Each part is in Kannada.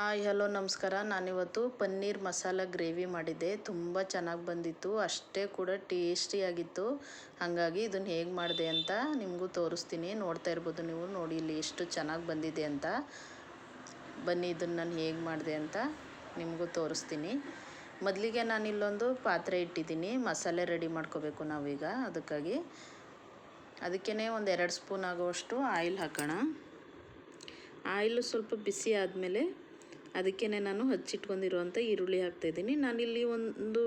ಹಾಯ್ ಹಲೋ ನಮಸ್ಕಾರ. ನಾನಿವತ್ತು ಪನ್ನೀರ್ ಮಸಾಲ ಗ್ರೇವಿ ಮಾಡಿದ್ದೆ. ತುಂಬ ಚೆನ್ನಾಗಿ ಬಂದಿತ್ತು, ಅಷ್ಟೇ ಕೂಡ ಟೇಸ್ಟಿಯಾಗಿತ್ತು. ಹಾಗಾಗಿ ಇದನ್ನು ಹೇಗೆ ಮಾಡಿದೆ ಅಂತ ನಿಮಗೂ ತೋರಿಸ್ತೀನಿ. ನೋಡ್ತಾ ಇರ್ಬೋದು ನೀವು, ನೋಡಿ ಇಲ್ಲಿ ಎಷ್ಟು ಚೆನ್ನಾಗಿ ಬಂದಿದೆ ಅಂತ. ಬನ್ನಿ ಇದನ್ನು ನಾನು ಹೇಗೆ ಮಾಡಿದೆ ಅಂತ ನಿಮಗೂ ತೋರಿಸ್ತೀನಿ. ಮೊದಲಿಗೆ ನಾನಿಲ್ಲೊಂದು ಪಾತ್ರೆ ಇಟ್ಟಿದ್ದೀನಿ. ಮಸಾಲೆ ರೆಡಿ ಮಾಡ್ಕೋಬೇಕು ನಾವೀಗ. ಅದಕ್ಕೇ ಒಂದು 2 ಸ್ಪೂನ್ ಆಗುವಷ್ಟು ಆಯಿಲ್ ಹಾಕೋಣ. ಆಯಿಲು ಸ್ವಲ್ಪ ಬಿಸಿ ಆದಮೇಲೆ ಅದಕ್ಕೇ ನಾನು ಹಚ್ಚಿಟ್ಕೊಂಡಿರುವಂಥ ಈರುಳ್ಳಿ ಹಾಕ್ತಾಯಿದ್ದೀನಿ. ನಾನಿಲ್ಲಿ ಒಂದು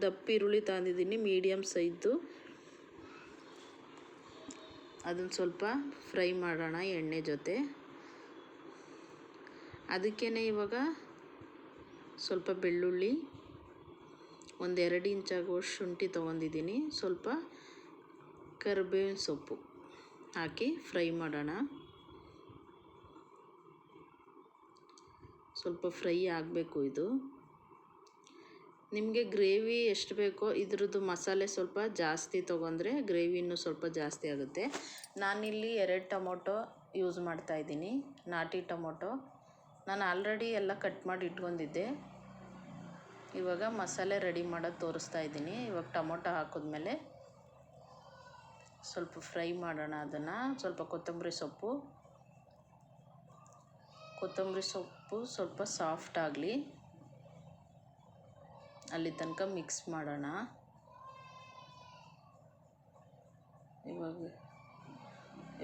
ದಪ್ಪ ಈರುಳ್ಳಿ ತಂದಿದ್ದೀನಿ, ಮೀಡಿಯಮ್ ಸೈಜ್ದು. ಅದನ್ನು ಸ್ವಲ್ಪ ಫ್ರೈ ಮಾಡೋಣ ಎಣ್ಣೆ ಜೊತೆ. ಅದಕ್ಕೇ ಇವಾಗ ಸ್ವಲ್ಪ ಬೆಳ್ಳುಳ್ಳಿ, ಒಂದು 2 ಇಂಚಾಗುವಷ್ಟು ಶುಂಠಿ ತೊಗೊಂಡಿದ್ದೀನಿ, ಸ್ವಲ್ಪ ಕರಿಬೇವಿನ ಸೊಪ್ಪು ಹಾಕಿ ಫ್ರೈ ಮಾಡೋಣ. ಸ್ವಲ್ಪ ಫ್ರೈ ಆಗಬೇಕು ಇದು. ನಿಮಗೆ ಗ್ರೇವಿ ಎಷ್ಟು ಬೇಕೋ ಇದ್ರದ್ದು ಮಸಾಲೆ ಸ್ವಲ್ಪ ಜಾಸ್ತಿ ತೊಗೊಂಡ್ರೆ ಗ್ರೇವಿ ಇನ್ನೂ ಸ್ವಲ್ಪ ಜಾಸ್ತಿ ಆಗುತ್ತೆ. ನಾನಿಲ್ಲಿ 2 ಟೊಮೊಟೊ ಯೂಸ್ ಮಾಡ್ತಾಯಿದ್ದೀನಿ, ನಾಟಿ ಟೊಮೊಟೊ. ನಾನು ಆಲ್ರೆಡಿ ಎಲ್ಲ ಕಟ್ ಮಾಡಿ ಇಟ್ಕೊಂಡಿದ್ದೆ. ಇವಾಗ ಮಸಾಲೆ ರೆಡಿ ಮಾಡೋದು ತೋರಿಸ್ತಾ ಇದ್ದೀನಿ. ಇವಾಗ ಟೊಮೊಟೊ ಹಾಕಿದ್ಮೇಲೆ ಸ್ವಲ್ಪ ಫ್ರೈ ಮಾಡೋಣ ಅದನ್ನು. ಸ್ವಲ್ಪ ಕೊತ್ತಂಬರಿ ಸೊಪ್ಪು ಸ್ವಲ್ಪ ಸಾಫ್ಟ್ ಆಗಲಿ, ಅಲ್ಲಿ ತನಕ ಮಿಕ್ಸ್ ಮಾಡೋಣ.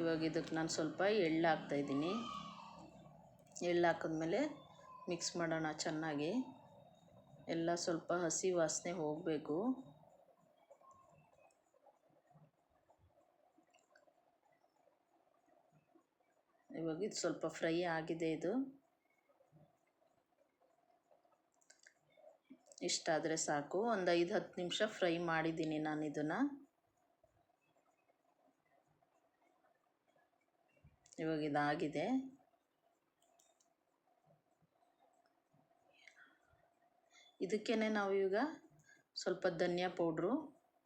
ಇವಾಗ ಇದಕ್ಕೆ ನಾನು ಸ್ವಲ್ಪ ಎಳ್ಳು ಹಾಕ್ತಾಯಿದ್ದೀನಿ. ಎಳ್ಳು ಹಾಕಿದ್ಮೇಲೆ ಮಿಕ್ಸ್ ಮಾಡೋಣ ಚೆನ್ನಾಗಿ. ಎಲ್ಲ ಸ್ವಲ್ಪ ಹಸಿ ವಾಸನೆ ಹೋಗಬೇಕು. ಇವಾಗ ಇದು ಸ್ವಲ್ಪ ಫ್ರೈ ಆಗಿದೆ. ಇದು ಇಷ್ಟಾದರೆ ಸಾಕು. ಒಂದು 5-10 ನಿಮಿಷ ಫ್ರೈ ಮಾಡಿದ್ದೀನಿ ನಾನು ಇದನ್ನು. ಇವಾಗ ಇದಾಗಿದೆ. ಇದಕ್ಕೇ ನಾವು ಈಗ ಸ್ವಲ್ಪ ಧನಿಯಾ ಪೌಡ್ರು,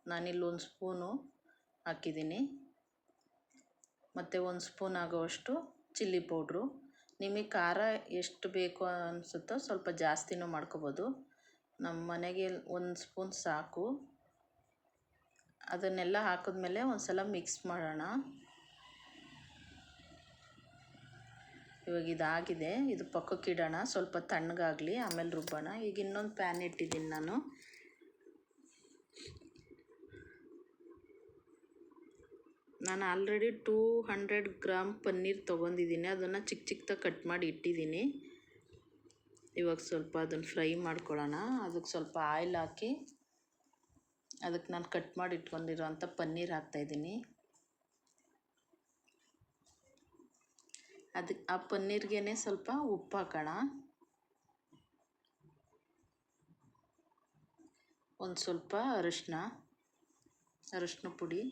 ನಾನಿಲ್ಲಿ 1 ಸ್ಪೂನು ಹಾಕಿದ್ದೀನಿ, ಮತ್ತು 1 ಸ್ಪೂನ್ ಆಗೋವಷ್ಟು ಚಿಲ್ಲಿ ಪೌಡ್ರು. ನಿಮಗೆ ಖಾರ ಎಷ್ಟು ಬೇಕು ಅನಿಸುತ್ತೋ ಸ್ವಲ್ಪ ಜಾಸ್ತಿನೂ ಮಾಡ್ಕೋಬೋದು. ನಮ್ಮ ಮನೆಗೆ 1 ಸ್ಪೂನ್ ಸಾಕು. ಅದನ್ನೆಲ್ಲ ಹಾಕಿದ್ಮೇಲೆ ಒಂದು ಸಲ ಮಿಕ್ಸ್ ಮಾಡೋಣ. ಇವಾಗ ಇದಾಗಿದೆ. ಇದು ಪಕ್ಕಕ್ಕೆ ಇಡೋಣ, ಸ್ವಲ್ಪ ತಣ್ಣಗಾಗಲಿ, ಆಮೇಲೆ ರುಬ್ಬೋಣ. ಈಗ ಇನ್ನೊಂದು ಪ್ಯಾನ್ ಇಟ್ಟಿದ್ದೀನಿ ನಾನು. ಆಲ್ರೆಡಿ 200 ಗ್ರಾಮ್ ಪನ್ನೀರ್ ತೊಗೊಂಡಿದ್ದೀನಿ. ಅದನ್ನು ಚಿಕ್ಕದಾಗಿ ಕಟ್ ಮಾಡಿ ಇಟ್ಟಿದ್ದೀನಿ. ಇವಾಗ ಸ್ವಲ್ಪ ಅದನ್ನು ಫ್ರೈ ಮಾಡ್ಕೊಳ್ಳೋಣ. ಅದಕ್ಕೆ ಸ್ವಲ್ಪ ಆಯಿಲ್ ಹಾಕಿ ಅದಕ್ಕೆ ನಾನು ಕಟ್ ಮಾಡಿ ಇಟ್ಕೊಂಡಿರೋಂಥ ಪನ್ನೀರ್ ಹಾಕ್ತಾಯಿದ್ದೀನಿ. ಆ ಪನ್ನೀರ್ಗೆ ಸ್ವಲ್ಪ ಉಪ್ಪು ಹಾಕೋಣ, ಒಂದು ಸ್ವಲ್ಪ ಅರಿಶಿನ ಪುಡಿ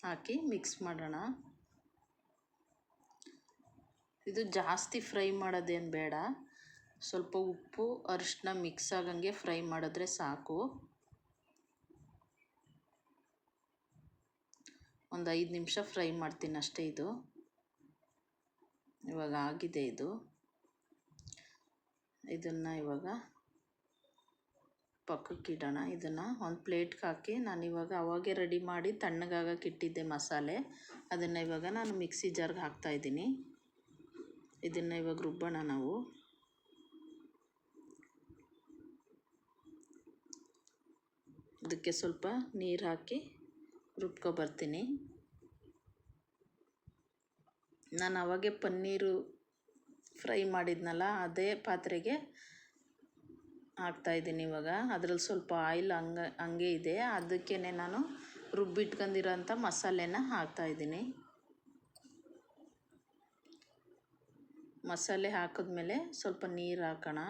ಹಾಕಿ ಮಿಕ್ಸ್ ಮಾಡೋಣ. ಇದು ಜಾಸ್ತಿ ಫ್ರೈ ಮಾಡೋದೇನು ಬೇಡ, ಸ್ವಲ್ಪ ಉಪ್ಪು ಅರಿಶಿನ ಮಿಕ್ಸ್ ಆಗಂಗೆ ಫ್ರೈ ಮಾಡಿದ್ರೆ ಸಾಕು. ಒಂದು 5 ನಿಮಿಷ ಫ್ರೈ ಮಾಡ್ತೀನಿ ಅಷ್ಟೇ. ಇದು ಇವಾಗ ಆಗಿದೆ. ಇದನ್ನು ಇವಾಗ ಪಕ್ಕಕ್ಕೆ ಇಡೋಣ. ಇದನ್ನು ಒಂದು ಪ್ಲೇಟ್ಗೆ ಹಾಕಿ ನಾನಿವಾಗ ಅವಾಗೇ ರೆಡಿ ಮಾಡಿ ತಣ್ಣಗಾಗಕ್ಕೆ ಇಟ್ಟಿದ್ದೆ ಮಸಾಲೆ. ಅದನ್ನು ಇವಾಗ ನಾನು ಮಿಕ್ಸಿ ಜಾರ್ಗೆ ಹಾಕ್ತಾಯಿದ್ದೀನಿ. ಇದನ್ನು ಇವಾಗ ರುಬ್ಬೋಣ ನಾವು. ಇದಕ್ಕೆ ಸ್ವಲ್ಪ ನೀರು ಹಾಕಿ ರುಬ್ಕೊಬರ್ತೀನಿ. ನಾನು ಅವಾಗೆ ಪನ್ನೀರು ಫ್ರೈ ಮಾಡಿದ್ನಲ್ಲ, ಅದೇ ಪಾತ್ರೆಗೆ ಹಾಕ್ತಾಯಿದ್ದೀನಿ ಇವಾಗ. ಅದರಲ್ಲಿ ಸ್ವಲ್ಪ ಆಯಿಲ್ ಹಂಗೆ ಇದೆ. ಅದಕ್ಕೇ ನಾನು ರುಬ್ಬಿಟ್ಕೊಂಡಿರೋಂಥ ಮಸಾಲೆನ ಹಾಕ್ತಾಯಿದ್ದೀನಿ. ಮಸಾಲೆ ಹಾಕಿದ್ಮೇಲೆ ಸ್ವಲ್ಪ ನೀರು ಹಾಕೋಣ.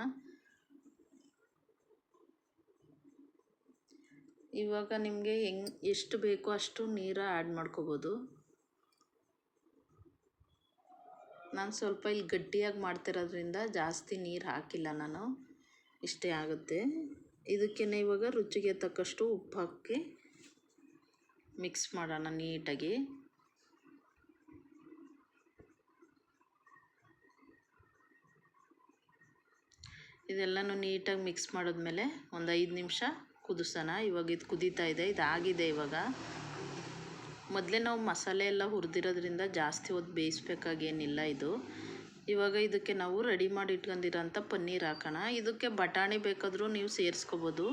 ಇವಾಗ ನಿಮಗೆ ಎಷ್ಟು ಬೇಕೋ ಅಷ್ಟು ನೀರು ಆ್ಯಡ್ ಮಾಡ್ಕೋಬೋದು. ನಾನು ಸ್ವಲ್ಪ ಇಲ್ಲಿ ಗಟ್ಟಿಯಾಗಿ ಮಾಡ್ತಿರೋದ್ರಿಂದ ಜಾಸ್ತಿ ನೀರು ಹಾಕಿಲ್ಲ ನಾನು, ಇಷ್ಟೇ ಆಗುತ್ತೆ. ಇದಕ್ಕೇ ಇವಾಗ ರುಚಿಗೆ ತಕ್ಕಷ್ಟು ಉಪ್ಪು ಹಾಕಿ ಮಿಕ್ಸ್ ಮಾಡೋಣ ನೀಟಾಗಿ. ಇದೆಲ್ಲನೂ ನೀಟಾಗಿ ಮಿಕ್ಸ್ ಮಾಡಿದ್ಮೇಲೆ ಒಂದು 5 ನಿಮಿಷ ಕುದಿಸೋಣ. ಇವಾಗ ಇದು ಕುದೀತಾ ಇದೆ, ಇದಾಗಿದೆ ಇವಾಗ. ಮೊದಲೇ ನಾವು ಮಸಾಲೆ ಎಲ್ಲ ಹುರಿದಿರೋದ್ರಿಂದ ಜಾಸ್ತಿ ಹೊತ್ತು ಬೇಯಿಸ್ಬೇಕಾಗೇನಿಲ್ಲ ಇದು. ಇವಾಗ ಇದಕ್ಕೆ ನಾವು ರೆಡಿ ಮಾಡಿ ಇಟ್ಕೊಂಡಿರೋಂಥ ಪನ್ನೀರ್ ಹಾಕೋಣ. ಇದಕ್ಕೆ ಬಟಾಣಿ ಬೇಕಾದರೂ ನೀವು ಸೇರಿಸ್ಕೋಬೋದು.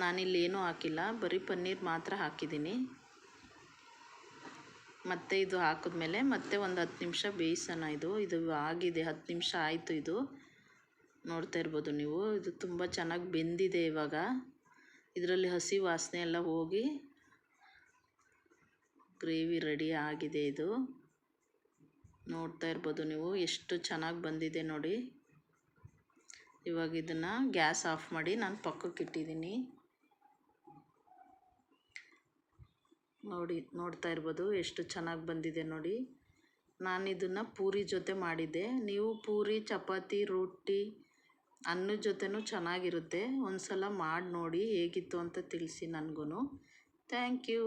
ನಾನಿಲ್ಲೇನೂ ಹಾಕಿಲ್ಲ, ಬರೀ ಪನ್ನೀರ್ ಮಾತ್ರ ಹಾಕಿದ್ದೀನಿ. ಮತ್ತು ಇದು ಹಾಕಿದ್ಮೇಲೆ ಮತ್ತೆ ಒಂದು 10 ನಿಮಿಷ ಬೇಯಿಸೋಣ. ಇದು ಆಗಿದೆ, 10 ನಿಮಿಷ ಆಯಿತು. ಇದು ನೋಡ್ತಾ ಇರ್ಬೋದು ನೀವು, ಇದು ತುಂಬ ಚೆನ್ನಾಗಿ ಬೆಂದಿದೆ. ಇವಾಗ ಇದರಲ್ಲಿ ಹಸಿ ವಾಸನೆ ಎಲ್ಲ ಹೋಗಿ ಗ್ರೇವಿ ರೆಡಿ ಆಗಿದೆ. ಇದು ನೋಡ್ತಾ ಇರ್ಬೋದು ನೀವು, ಎಷ್ಟು ಚೆನ್ನಾಗಿ ಬಂದಿದೆ ನೋಡಿ. ಇವಾಗ ಇದನ್ನು ಗ್ಯಾಸ್ ಆಫ್ ಮಾಡಿ ನಾನು ಪಕ್ಕಕ್ಕೆ ಇಟ್ಟಿದ್ದೀನಿ. ನೋಡ್ತಾ ಇರ್ಬೋದು ಎಷ್ಟು ಚೆನ್ನಾಗಿ ಬಂದಿದೆ ನೋಡಿ. ನಾನು ಇದನ್ನು ಪೂರಿ ಜೊತೆ ಮಾಡಿದ್ದೆ. ನೀವು ಪೂರಿ, ಚಪಾತಿ, ರೊಟ್ಟಿ, ಅನ್ನದ ಜೊತೆನೂ ಚೆನ್ನಾಗಿರುತ್ತೆ. ಒಂದು ಸಲ ಮಾಡಿ ನೋಡಿ ಹೇಗಿತ್ತು ಅಂತ ತಿಳಿಸಿ ನನಗೂ. Thank you.